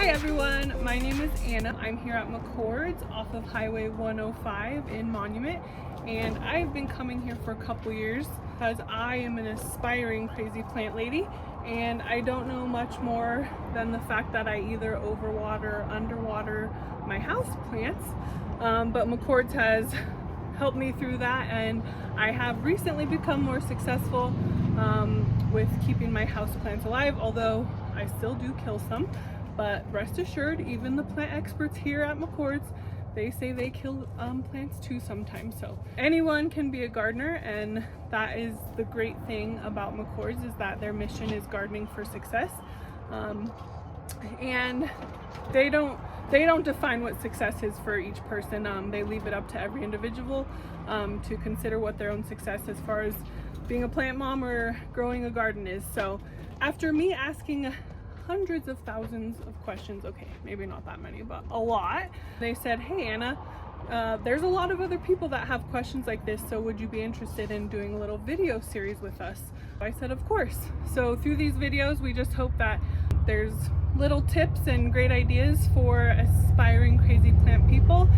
Hi everyone, my name is Anna. I'm here at McCord's off of Highway 105 in Monument, and I've been coming here for a couple years because I am an aspiring crazy plant lady, and I don't know much more than the fact that I either overwater or underwater my house plants, but McCord's has helped me through that, and I have recently become more successful with keeping my house plants alive, although I still do kill some. But rest assured, even the plant experts here at McCord's, they say they kill plants too sometimes. So anyone can be a gardener, and that is the great thing about McCord's, is that their mission is gardening for success. And they don't define what success is for each person. They leave it up to every individual to consider what their own success as far as being a plant mom or growing a garden is. So after me asking hundreds of thousands of questions, okay, maybe not that many, but a lot, they said, hey Anna, there's a lot of other people that have questions like this, so would you be interested in doing a little video series with us? I said, of course. So through these videos, we just hope that there's little tips and great ideas for aspiring crazy plant people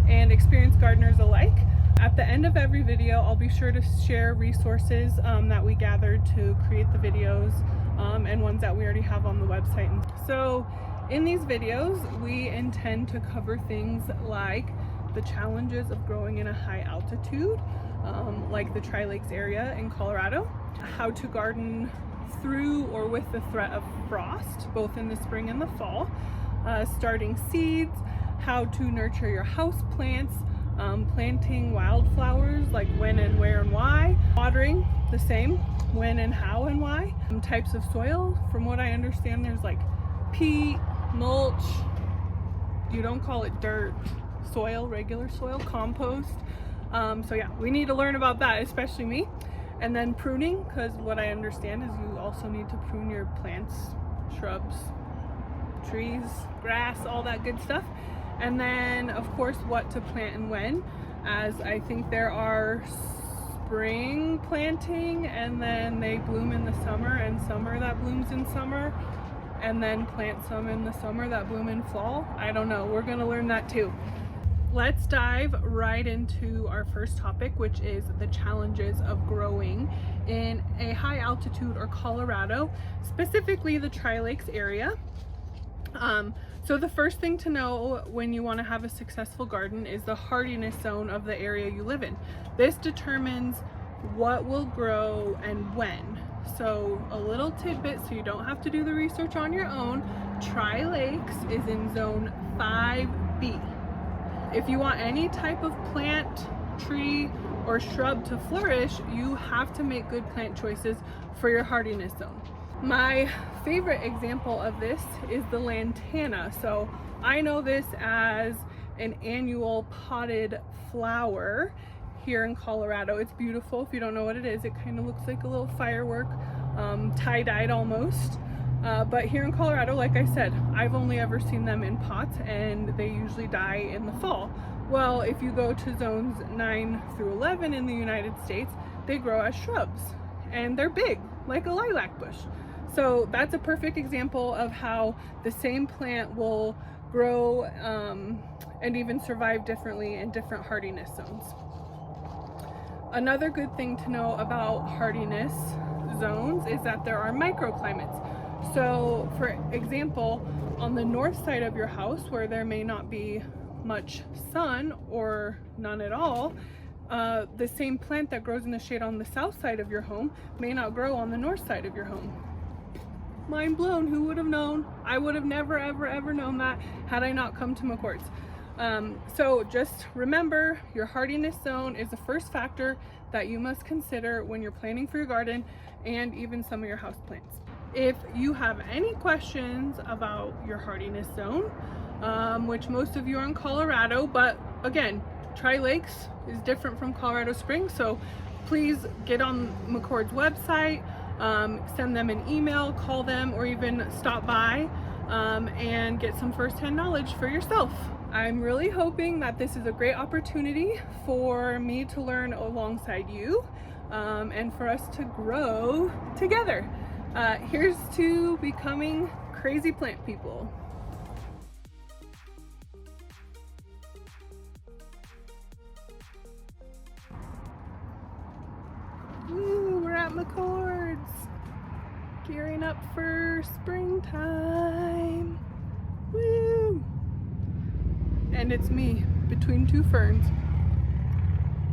and experienced gardeners alike. At the end of every video, I'll be sure to share resources that we gathered to create the videos, and ones that we already have on the website. So in these videos, we intend to cover things like the challenges of growing in a high altitude, like the Tri-Lakes area in Colorado, how to garden through or with the threat of frost, both in the spring and the fall, starting seeds, how to nurture your house plants, planting wildflowers, like when and where and why, watering, the same, when and how and why, types of soil. From what I understand, there's like peat, mulch, you don't call it dirt, soil, regular soil, compost. So yeah, we need to learn about that, especially me. And then pruning, because what I understand is you also need to prune your plants, shrubs, trees, grass, all that good stuff. And then of course what to plant and when, as I think there are spring planting and then they bloom in the summer, and summer that blooms in summer, and then plant some in the summer that bloom in fall. I don't know, we're gonna learn that too. Let's dive right into our first topic, which is the challenges of growing in a high altitude or Colorado, specifically the Tri-Lakes area. So the first thing to know when you want to have a successful garden is the hardiness zone of the area you live in. This determines what will grow and when. So a little tidbit so you don't have to do the research on your own, Tri-Lakes is in zone 5B. If you want any type of plant, tree, or shrub to flourish, you have to make good plant choices for your hardiness zone. My favorite example of this is the lantana. So I know this as an annual potted flower here in Colorado. It's beautiful. If you don't know what it is, it kind of looks like a little firework, tie-dyed almost. But here in Colorado, like I said, I've only ever seen them in pots, and they usually die in the fall. Well, if you go to zones 9 through 11 in the United States, they grow as shrubs, and they're big, like a lilac bush. So that's a perfect example of how the same plant will grow and even survive differently in different hardiness zones. Another good thing to know about hardiness zones is that there are microclimates. So for example, on the north side of your house, where there may not be much sun or none at all, the same plant that grows in the shade on the south side of your home may not grow on the north side of your home. Mind blown, who would have known? I would have never ever known that had I not come to McCord's. So just remember, your hardiness zone is the first factor that you must consider when you're planning for your garden and even some of your house plants. If you have any questions about your hardiness zone, which most of you are in Colorado, but again, Tri-Lakes is different from Colorado Springs, so please get on McCord's website, send them an email, call them, or even stop by and get some first-hand knowledge for yourself. I'm really hoping that this is a great opportunity for me to learn alongside you, and for us to grow together. Here's to becoming crazy plant people. the cords. Gearing up for springtime. Woo! And it's me between two ferns.